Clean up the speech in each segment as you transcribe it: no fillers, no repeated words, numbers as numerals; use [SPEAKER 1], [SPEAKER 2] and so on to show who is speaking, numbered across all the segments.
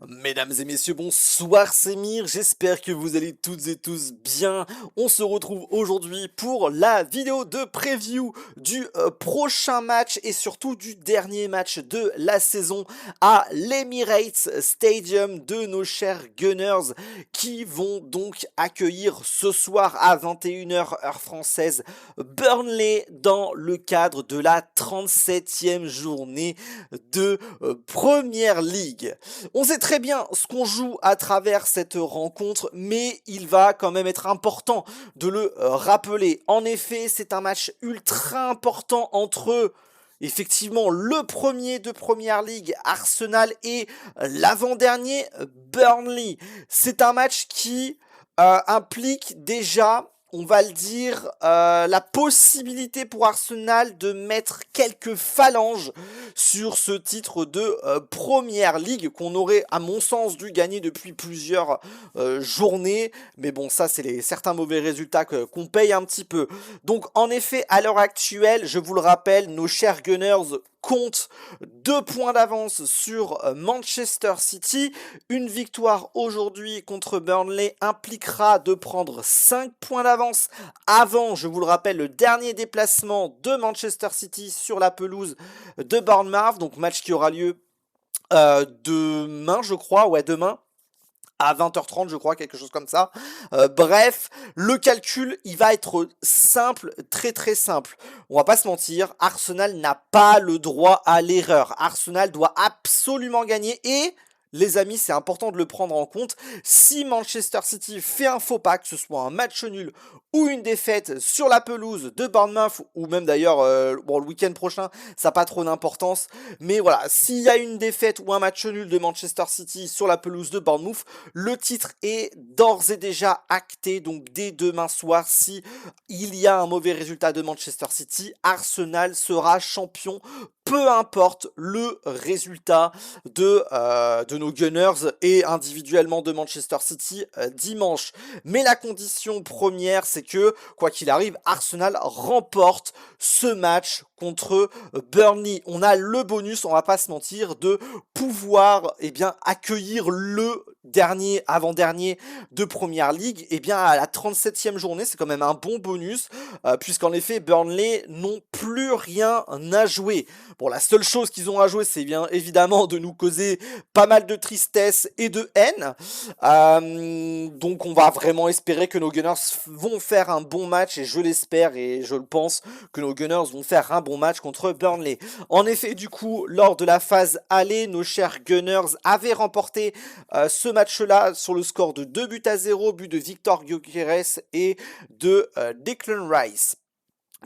[SPEAKER 1] Mesdames et messieurs, bonsoir, c'est Mir, j'espère que vous allez toutes et tous bien. On se retrouve aujourd'hui pour la vidéo de preview du prochain match et surtout du dernier match de la saison à l'Emirates Stadium de nos chers Gunners qui vont donc accueillir ce soir à 21h heure française Burnley dans le cadre de la 37e journée de Premier League. On sait très bien ce qu'on joue à travers cette rencontre, mais il va quand même être important de le rappeler. En effet, c'est un match ultra important entre effectivement le premier de Première League, Arsenal, et l'avant-dernier, Burnley. C'est un match qui implique déjà, on va le dire, la possibilité pour Arsenal de mettre quelques phalanges sur ce titre de Première League qu'on aurait, à mon sens, dû gagner depuis plusieurs journées. Mais bon, ça, c'est certains mauvais résultats qu'on paye un petit peu. Donc, en effet, à l'heure actuelle, je vous le rappelle, nos chers Gunners compte 2 points d'avance sur Manchester City. Une victoire aujourd'hui contre Burnley impliquera de prendre 5 points d'avance avant, je vous le rappelle, le dernier déplacement de Manchester City sur la pelouse de Bournemouth. Donc match qui aura lieu demain, je crois. Ouais, demain. À 20h30, je crois, quelque chose comme ça. Bref, le calcul, il va être simple, très très simple. On va pas se mentir, Arsenal n'a pas le droit à l'erreur. Arsenal doit absolument gagner et... Les amis, c'est important de le prendre en compte. Si Manchester City fait un faux pas, que ce soit un match nul ou une défaite sur la pelouse de Bournemouth, ou même d'ailleurs bon, le week-end prochain, ça n'a pas trop d'importance. Mais voilà, s'il y a une défaite ou un match nul de Manchester City sur la pelouse de Bournemouth, le titre est d'ores et déjà acté. Donc dès demain soir, si il y a un mauvais résultat de Manchester City, Arsenal sera champion. Peu importe le résultat de nos Gunners et individuellement de Manchester City dimanche. Mais la condition première, c'est que, quoi qu'il arrive, Arsenal remporte ce match contre Burnley. On a le bonus, on va pas se mentir, de pouvoir accueillir le dernier, avant-dernier de Première League. À la 37e journée, c'est quand même un bon bonus, puisqu'en effet, Burnley n'ont plus rien à jouer. Bon, la seule chose qu'ils ont à jouer, c'est bien évidemment de nous causer pas mal de tristesse et de haine. Donc on va vraiment espérer que nos Gunners vont faire un bon match, et je l'espère et je le pense que nos Gunners vont faire un bon match contre Burnley. En effet, du coup, lors de la phase aller, nos chers Gunners avaient remporté ce match-là sur le score de 2-0, but de Victor Gyökeres et de Declan Rice.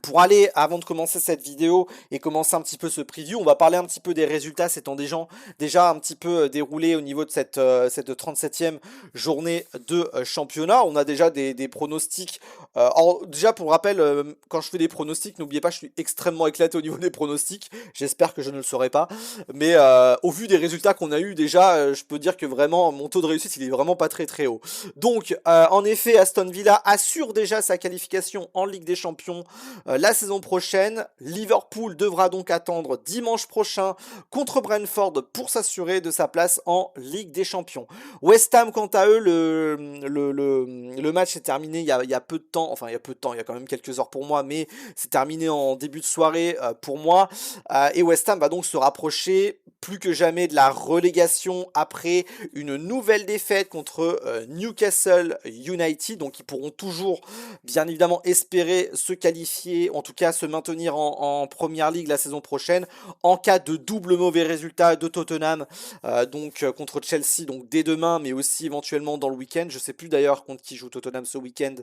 [SPEAKER 1] Pour aller, avant de commencer cette vidéo et commencer un petit peu ce preview, on va parler un petit peu des résultats s'étant déjà un petit peu déroulé au niveau de cette 37e journée de championnat. On a déjà des pronostics. Alors déjà pour rappel, quand je fais des pronostics, n'oubliez pas, je suis extrêmement éclaté au niveau des pronostics. J'espère que je ne le serai pas. Mais au vu des résultats qu'on a eu déjà, je peux dire que vraiment mon taux de réussite il est vraiment pas très très haut. Donc en effet, Aston Villa assure déjà sa qualification en Ligue des Champions la saison prochaine. Liverpool devra donc attendre dimanche prochain contre Brentford pour s'assurer de sa place en Ligue des Champions. West Ham, quant à eux, le match est terminé il y a peu de temps, enfin il y a peu de temps, il y a quand même quelques heures pour moi, mais c'est terminé en début de soirée pour moi. Et West Ham va donc se rapprocher plus que jamais de la relégation après une nouvelle défaite contre Newcastle United. Donc ils pourront toujours bien évidemment espérer se qualifier, en tout cas se maintenir en Première Ligue la saison prochaine, en cas de double mauvais résultat de Tottenham contre Chelsea, donc dès demain, mais aussi éventuellement dans le week-end. Je sais plus d'ailleurs contre qui joue Tottenham ce week-end,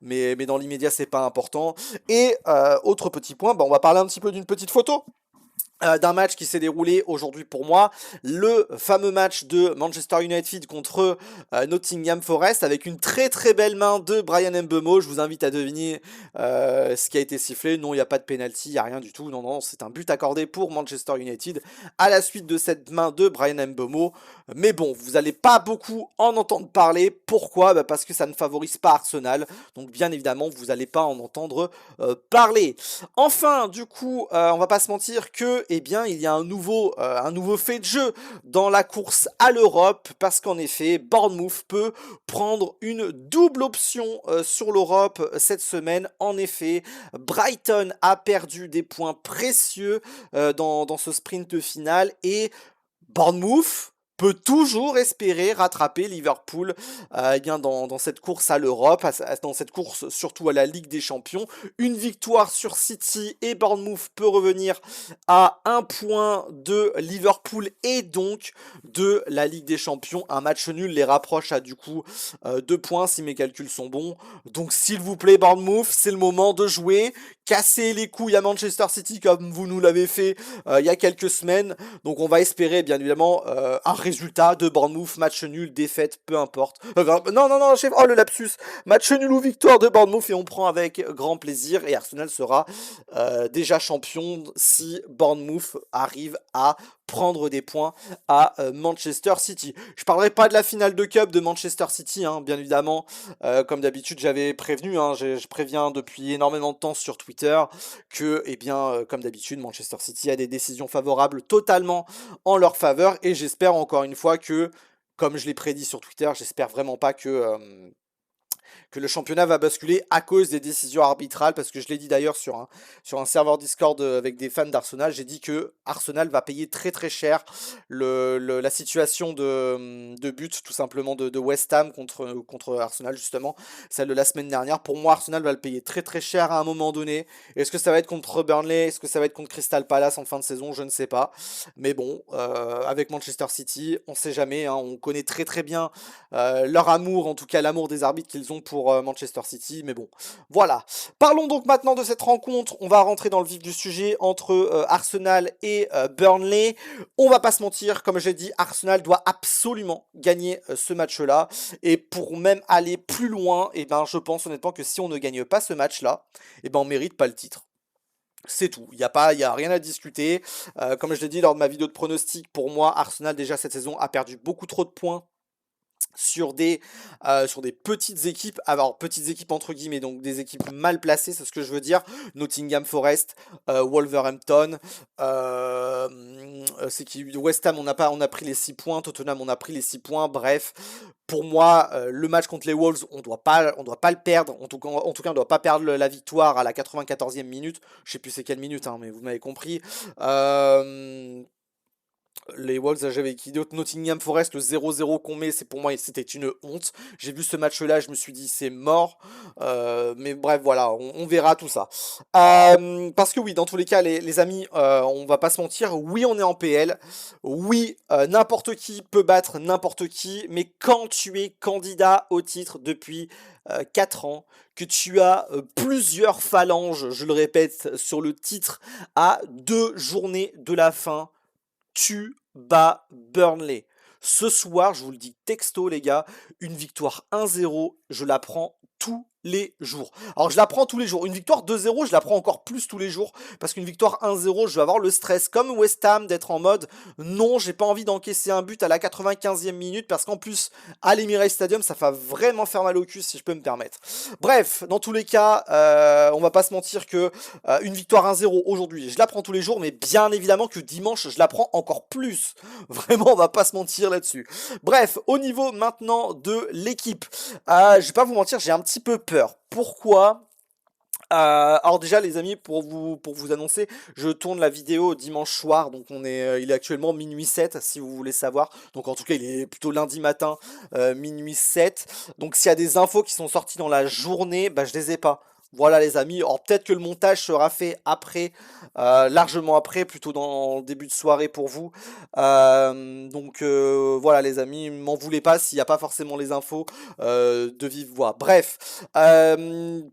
[SPEAKER 1] mais dans l'immédiat c'est pas important. Et autre petit point, on va parler un petit peu d'une petite photo d'un match qui s'est déroulé aujourd'hui pour moi, le fameux match de Manchester United contre Nottingham Forest, avec une très très belle main de Bryan Mbeumo. Je vous invite à deviner ce qui a été sifflé. Non, il n'y a pas de penalty, il n'y a rien du tout. Non, c'est un but accordé pour Manchester United à la suite de cette main de Bryan Mbeumo. Mais bon, vous n'allez pas beaucoup en entendre parler. Pourquoi ? Parce que ça ne favorise pas Arsenal. Donc bien évidemment, vous n'allez pas en entendre parler. Enfin, du coup, on va pas se mentir que eh bien, il y a un nouveau fait de jeu dans la course à l'Europe, parce qu'en effet, Bournemouth peut prendre une double option sur l'Europe cette semaine. En effet, Brighton a perdu des points précieux dans ce sprint final, et Bournemouth peut toujours espérer rattraper Liverpool eh bien dans cette course à l'Europe, dans cette course surtout à la Ligue des Champions. Une victoire sur City et Bournemouth peut revenir à un point de Liverpool et donc de la Ligue des Champions. Un match nul les rapproche à du coup 2 points si mes calculs sont bons. Donc s'il vous plaît Bournemouth, c'est le moment de jouer. Casser les couilles à Manchester City comme vous nous l'avez fait il y a quelques semaines. Donc on va espérer bien évidemment un résultat de Bournemouth, match nul, défaite, peu importe. Non, chef, oh le lapsus, match nul ou victoire de Bournemouth, et on prend avec grand plaisir, et Arsenal sera déjà champion si Bournemouth arrive à prendre des points à Manchester City. Je parlerai pas de la finale de Cup de Manchester City, hein, bien évidemment. Comme d'habitude, j'avais prévenu, hein, je préviens depuis énormément de temps sur Twitter que, eh bien, comme d'habitude, Manchester City a des décisions favorables totalement en leur faveur, et j'espère encore une fois que, comme je l'ai prédit sur Twitter, j'espère vraiment pas que le championnat va basculer à cause des décisions arbitrales, parce que je l'ai dit d'ailleurs sur un serveur Discord avec des fans d'Arsenal, j'ai dit que Arsenal va payer très très cher la situation de but tout simplement de West Ham contre Arsenal, justement, celle de la semaine dernière. Pour moi, Arsenal va le payer très très cher à un moment donné. Est-ce que ça va être contre Burnley? Est-ce que ça va être contre Crystal Palace en fin de saison? Je ne sais pas. Mais bon, avec Manchester City, on sait jamais, hein, on connaît très très bien leur amour, en tout cas l'amour des arbitres qu'ils ont pour Manchester City, mais bon, voilà. Parlons donc maintenant de cette rencontre. On va rentrer dans le vif du sujet entre Arsenal et Burnley. On va pas se mentir, comme j'ai dit, Arsenal doit absolument gagner ce match-là, et pour même aller plus loin, et ben je pense honnêtement que si on ne gagne pas ce match-là, et ben on mérite pas le titre. C'est tout, il y a rien à discuter. Comme je l'ai dit lors de ma vidéo de pronostic, pour moi, Arsenal déjà cette saison a perdu beaucoup trop de points sur des petites équipes, alors petites équipes entre guillemets, donc des équipes mal placées, c'est ce que je veux dire. Nottingham Forest, Wolverhampton, c'est qui West Ham, on a pris les 6 points, Tottenham on a pris les 6 points, bref. Pour moi, le match contre les Wolves, on doit pas le perdre. En tout cas, on ne doit pas perdre la victoire à la 94e minute. Je sais plus c'est quelle minute, hein, mais vous m'avez compris. Les Wolves, j'avais qui d'autre? Nottingham Forest, le 0-0 qu'on met, c'est pour moi, c'était une honte. J'ai vu ce match-là, je me suis dit, c'est mort. Mais bref, voilà, on verra tout ça. Parce que oui, dans tous les cas, les amis, on va pas se mentir, oui, on est en PL. Oui, n'importe qui peut battre n'importe qui. Mais quand tu es candidat au titre depuis 4 ans, que tu as plusieurs phalanges, je le répète, sur le titre à 2 journées de la fin, tu bats Burnley. Ce soir, je vous le dis texto les gars, une victoire 1-0, je la prends tous les jours. Alors je la prends tous les jours. Une victoire 2-0, je la prends encore plus tous les jours. Parce qu'une victoire 1-0, je vais avoir le stress comme West Ham d'être en mode non, j'ai pas envie d'encaisser un but à la 95e minute. Parce qu'en plus, à l'Emirates Stadium, ça va vraiment faire mal au cul si je peux me permettre. Bref, dans tous les cas, on va pas se mentir que une victoire 1-0 aujourd'hui, je la prends tous les jours. Mais bien évidemment que dimanche, je la prends encore plus. Vraiment, on va pas se mentir là-dessus. Bref, au niveau maintenant de l'équipe, je vais pas vous mentir, j'ai un petit peu peur. Pourquoi? Alors déjà les amis, pour vous annoncer, je tourne la vidéo dimanche soir, donc il est actuellement minuit 7 si vous voulez savoir. Donc en tout cas il est plutôt lundi matin, minuit 7. Donc s'il y a des infos qui sont sorties dans la journée, bah je les ai pas. Voilà les amis, alors peut-être que le montage sera fait après, largement après, plutôt dans le début de soirée pour vous. Voilà les amis, m'en voulez pas s'il n'y a pas forcément les infos de vive voix. Bref,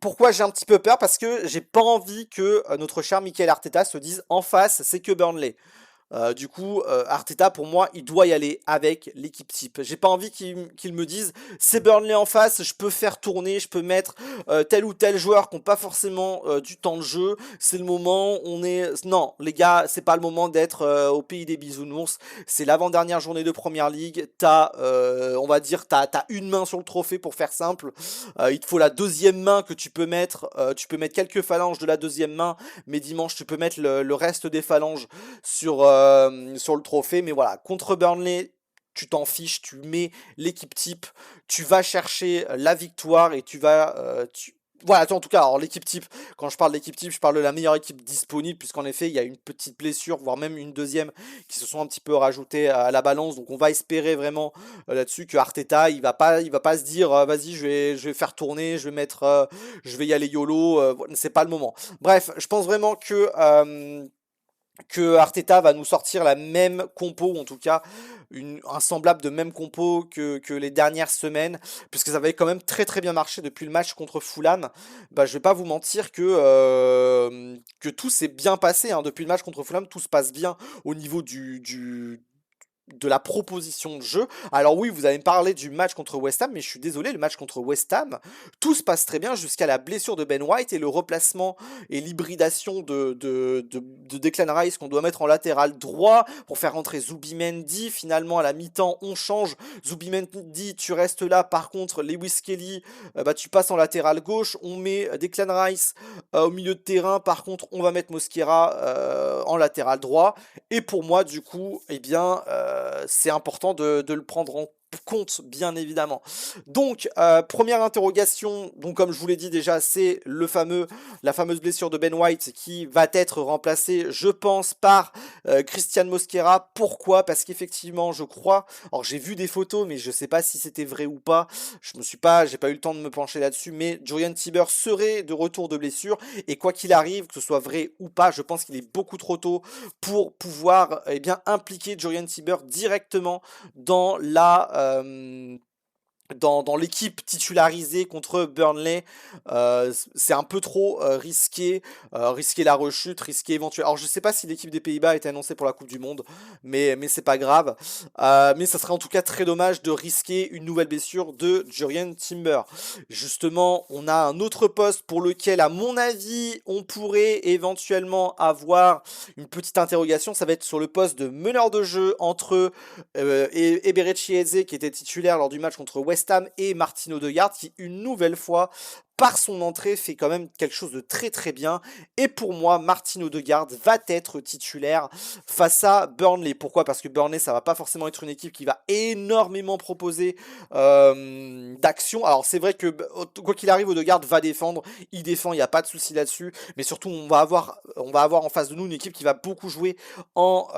[SPEAKER 1] pourquoi j'ai un petit peu peur? Parce que j'ai pas envie que notre cher Mikel Arteta se dise en face, c'est que Burnley. Du coup, Arteta, pour moi, il doit y aller avec l'équipe type. J'ai pas envie qu'il me dise, c'est Burnley en face, je peux faire tourner, je peux mettre tel ou tel joueur qui n'ont pas forcément du temps de jeu. C'est le moment, on est... Non, les gars, c'est pas le moment d'être au pays des bisounours. C'est l'avant-dernière journée de Première Ligue. On va dire, t'as une main sur le trophée pour faire simple. Il te faut la deuxième main que tu peux mettre. Tu peux mettre quelques phalanges de la deuxième main, mais dimanche, tu peux mettre le reste des phalanges sur le trophée. Mais voilà, contre Burnley, tu t'en fiches, tu mets l'équipe type, tu vas chercher la victoire et tu vas... Voilà, en tout cas, alors l'équipe type, quand je parle d'équipe type, je parle de la meilleure équipe disponible, puisqu'en effet, il y a une petite blessure, voire même une deuxième, qui se sont un petit peu rajoutées à la balance. Donc on va espérer vraiment là-dessus que Arteta, il va pas se dire, vas-y, je vais faire tourner, je vais y aller YOLO, c'est pas le moment. Bref, je pense vraiment que Arteta va nous sortir la même compo, ou en tout cas un semblable de même compo que les dernières semaines, puisque ça avait quand même très très bien marché depuis le match contre Fulham. Bah, je vais pas vous mentir que tout s'est bien passé, hein. Depuis le match contre Fulham, tout se passe bien au niveau de la proposition de jeu. Alors oui, vous allez me parler du match contre West Ham, mais je suis désolé, le match contre West Ham, tout se passe très bien jusqu'à la blessure de Ben White et le replacement et l'hybridation de Declan Rice qu'on doit mettre en latéral droit pour faire rentrer Zubimendi. Finalement, à la mi-temps, on change. Zubimendi, tu restes là. Par contre, Lewis Kelly, bah, tu passes en latéral gauche. On met Declan Rice au milieu de terrain. Par contre, on va mettre Mosquera en latéral droit. Et pour moi, du coup, eh bien, c'est important de le prendre en compte, bien évidemment. Donc, première interrogation, donc comme je vous l'ai dit déjà, c'est la fameuse blessure de Ben White qui va être remplacée, je pense, par Christian Mosquera. Pourquoi? Parce qu'effectivement, je crois, alors j'ai vu des photos, mais je sais pas si c'était vrai ou pas, j'ai pas eu le temps de me pencher là-dessus, mais Jurriën Timber serait de retour de blessure, et quoi qu'il arrive, que ce soit vrai ou pas, je pense qu'il est beaucoup trop tôt pour pouvoir eh bien, impliquer Jurriën Timber directement dans dans l'équipe titularisée contre Burnley. C'est un peu trop risquer la rechute, risquer éventuellement. Alors je sais pas si l'équipe des Pays-Bas a été annoncée pour la Coupe du Monde, mais c'est pas grave. Mais ça serait en tout cas très dommage de risquer une nouvelle blessure de Jurriën Timber. Justement, on a un autre poste pour lequel, à mon avis, on pourrait éventuellement avoir une petite interrogation. Ça va être sur le poste de meneur de jeu entre Eberechi Eze, qui était titulaire lors du match contre West Ham, et Martin Odegaard, qui une nouvelle fois, par son entrée, fait quand même quelque chose de très très bien. Et pour moi, Martin Odegaard va être titulaire face à Burnley. Pourquoi? Parce que Burnley, ça va pas forcément être une équipe qui va énormément proposer d'action. Alors c'est vrai que quoi qu'il arrive, Odegaard va défendre, il défend, il n'y a pas de souci là-dessus. Mais surtout, on va avoir en face de nous une équipe qui va beaucoup jouer en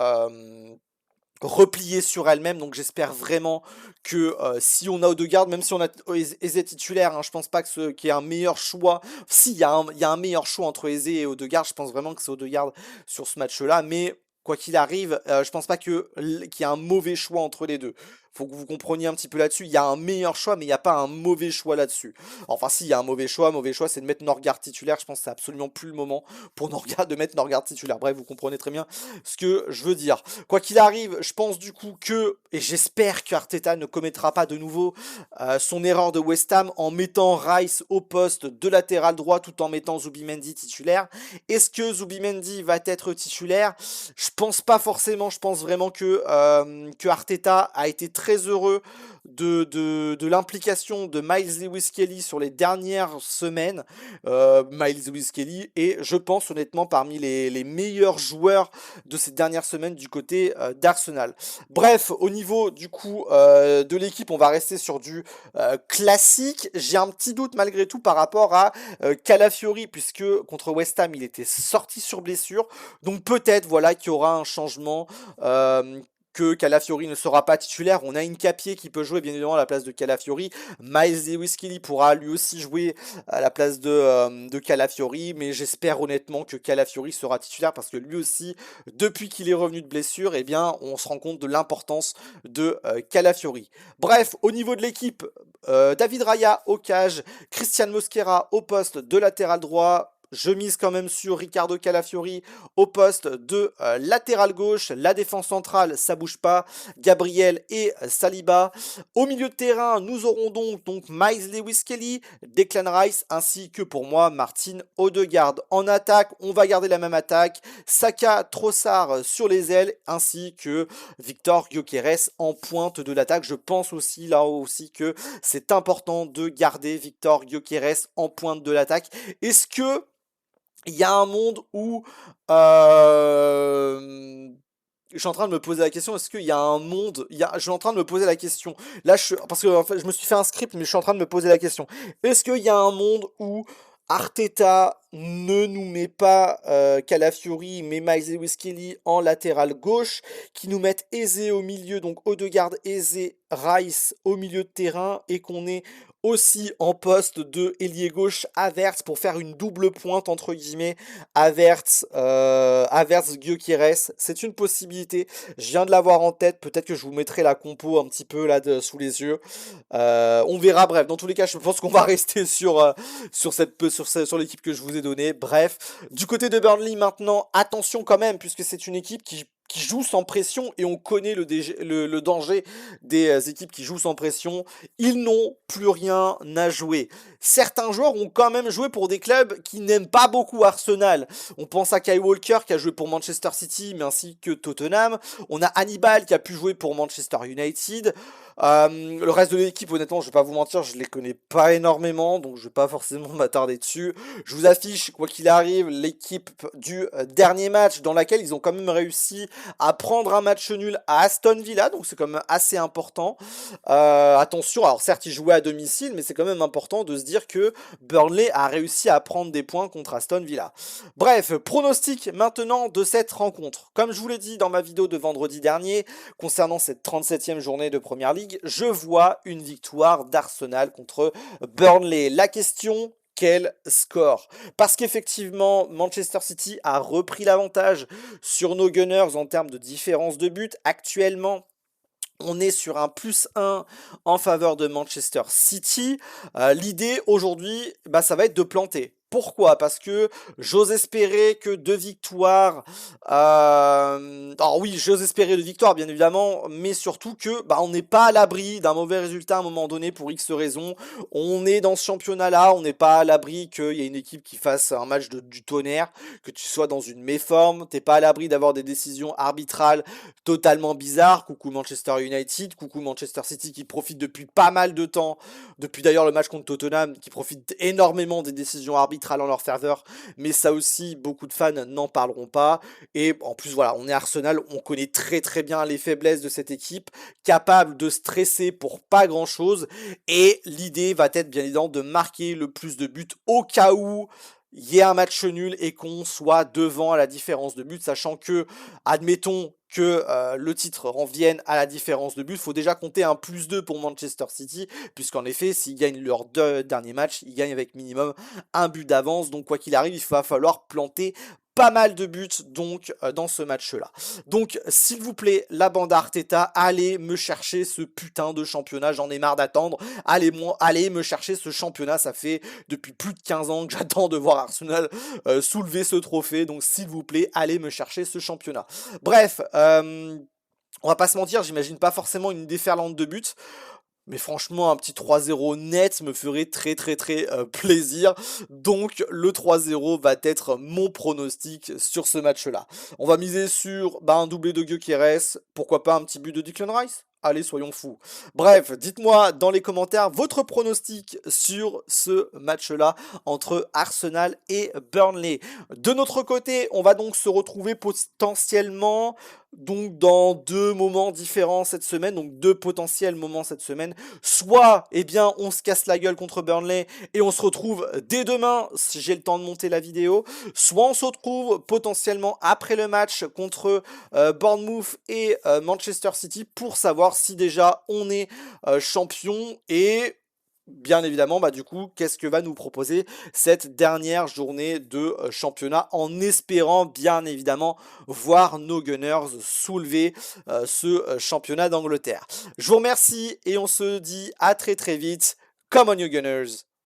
[SPEAKER 1] repliée sur elle-même, donc j'espère vraiment que si on a Odegaard, même si on a Eze titulaire, hein, je pense pas qu'il y ait un meilleur choix. Si, il y a un meilleur choix entre Eze et Odegaard, je pense vraiment que c'est Odegaard sur ce match-là, mais quoi qu'il arrive, je pense pas qu'il y a un mauvais choix entre les deux. Faut que vous compreniez un petit peu là-dessus. Il y a un meilleur choix, mais il n'y a pas un mauvais choix là-dessus. Enfin, si, il y a un mauvais choix. Mauvais choix, c'est de mettre Norgard titulaire. Je pense que c'est absolument plus le moment pour Norgard de mettre Norgard titulaire. Bref, vous comprenez très bien ce que je veux dire. Quoi qu'il arrive, je pense du coup et j'espère que Arteta ne commettra pas de nouveau son erreur de West Ham en mettant Rice au poste de latéral droit tout en mettant Zubimendi titulaire. Est-ce que Zubimendi va être titulaire? Je pense pas forcément. Je pense vraiment que Arteta a été très heureux de l'implication de Miles Lewis Kelly sur les dernières semaines. Miles Lewis Kelly est, je pense honnêtement, parmi les meilleurs joueurs de ces dernières semaines du côté d'Arsenal. Bref, au niveau du coup de l'équipe, on va rester sur du classique. J'ai un petit doute malgré tout par rapport à Calafiori, puisque contre West Ham, il était sorti sur blessure. Donc peut-être voilà qu'il y aura un changement. Que Calafiori ne sera pas titulaire. On a Hincapié qui peut jouer bien évidemment à la place de Calafiori. Miles Lewis Kelly pourra lui aussi jouer à la place de Calafiori, mais j'espère honnêtement que Calafiori sera titulaire parce que lui aussi, depuis qu'il est revenu de blessure, eh bien, on se rend compte de l'importance de Calafiori. Bref, au niveau de l'équipe, David Raya au cage, Christian Mosquera au poste de latéral droit, je mise quand même sur Riccardo Calafiori au poste de latéral gauche. La défense centrale, ça bouge pas. Gabriel et Saliba. Au milieu de terrain, nous aurons donc Miles Lewis-Kelly, Declan Rice, ainsi que pour moi, Martin Odegaard. En attaque, on va garder la même attaque. Saka, Trossard sur les ailes, ainsi que Victor Gyökeres en pointe de l'attaque. Je pense aussi là aussi que c'est important de garder Victor Gyökeres en pointe de l'attaque. Est-ce que il y a un monde où je suis en train de me poser la question, est-ce qu'il y a un monde, je suis en train de me poser la question, là parce que en fait, je me suis fait un script, mais je suis en train de me poser la question, est-ce qu'il y a un monde où Arteta ne nous met pas Calafiori, mais Miles Lewis-Kelly en latéral gauche, qui nous mettent Eze au milieu, donc Odegaard, Eze, Rice au milieu de terrain, et qu'on est aussi en poste de ailier gauche Havertz pour faire une double pointe entre guillemets Havertz, Gyökeres, c'est une possibilité, je viens de l'avoir en tête, peut-être que je vous mettrai la compo un petit peu là sous les yeux, on verra, bref, dans tous les cas je pense qu'on va rester sur l'équipe que je vous ai donnée. Bref, du côté de Burnley maintenant, attention quand même, puisque c'est une équipe qui joue sans pression, et on connaît le danger des équipes qui jouent sans pression. Ils n'ont plus rien à jouer. Certains joueurs ont quand même joué pour des clubs qui n'aiment pas beaucoup Arsenal. On pense à Kyle Walker qui a joué pour Manchester City, mais ainsi que Tottenham. On a Hannibal qui a pu jouer pour Manchester United. Le reste de l'équipe, honnêtement, je vais pas vous mentir, je les connais pas énormément, donc je vais pas forcément m'attarder dessus. Je vous affiche, quoi qu'il arrive, l'équipe du dernier match, dans laquelle ils ont quand même réussi à prendre un match nul à Aston Villa, donc c'est quand même assez important. Attention, alors certes ils jouaient à domicile, mais c'est quand même important de se dire que Burnley a réussi à prendre des points contre Aston Villa. Bref, pronostic maintenant de cette rencontre. Comme je vous l'ai dit dans ma vidéo de vendredi dernier, concernant cette 37e journée de Première Ligue, je vois une victoire d'Arsenal contre Burnley. La question, quel score? Parce qu'effectivement, Manchester City a repris l'avantage sur nos Gunners en termes de différence de but. Actuellement, on est sur un +1 en faveur de Manchester City. L'idée aujourd'hui, ça va être de planter. Pourquoi? Parce que j'ose espérer que 2 victoires. Alors oui, j'ose espérer 2 victoires, bien évidemment, mais surtout que on n'est pas à l'abri d'un mauvais résultat à un moment donné pour X raisons. On est dans ce championnat-là, on n'est pas à l'abri qu'il y ait une équipe qui fasse un match du tonnerre, que tu sois dans une méforme, t'es pas à l'abri d'avoir des décisions arbitrales totalement bizarres. Coucou Manchester United, coucou Manchester City qui profite depuis pas mal de temps, depuis d'ailleurs le match contre Tottenham, qui profite énormément des décisions arbitrales en leur faveur, mais ça aussi beaucoup de fans n'en parleront pas. Et en plus voilà, on est Arsenal, on connaît très très bien les faiblesses de cette équipe, capable de stresser pour pas grand chose, et l'idée va être bien évidemment de marquer le plus de buts au cas où il y ait un match nul et qu'on soit devant à la différence de but, sachant que, admettons que le titre revienne à la différence de but, il faut déjà compter un +2 pour Manchester City, puisqu'en effet, s'ils gagnent leurs 2 derniers matchs, ils gagnent avec minimum un but d'avance, donc quoi qu'il arrive, il va falloir planter pas mal de buts donc dans ce match-là. Donc s'il vous plaît, la bande Arteta, allez me chercher ce putain de championnat, j'en ai marre d'attendre. Allez me chercher ce championnat, ça fait depuis plus de 15 ans que j'attends de voir Arsenal soulever ce trophée, donc s'il vous plaît, allez me chercher ce championnat. Bref, on va pas se mentir, j'imagine pas forcément une déferlante de buts. Mais franchement, un petit 3-0 net me ferait très plaisir. Donc le 3-0 va être mon pronostic sur ce match-là. On va miser sur un doublé de Gyökeres, pourquoi pas un petit but de Declan Rice? Allez, soyons fous. Bref, dites-moi dans les commentaires votre pronostic sur ce match-là entre Arsenal et Burnley. De notre côté, on va donc se retrouver potentiellement donc dans 2 moments différents cette semaine, donc 2 potentiels moments cette semaine. Soit, on se casse la gueule contre Burnley et on se retrouve dès demain, si j'ai le temps de monter la vidéo. Soit on se retrouve potentiellement après le match contre Bournemouth et Manchester City pour savoir si déjà on est champion, et bien évidemment, du coup, qu'est-ce que va nous proposer cette dernière journée de championnat, en espérant bien évidemment voir nos Gunners soulever ce championnat d'Angleterre. Je vous remercie et on se dit à très vite. Come on you Gunners!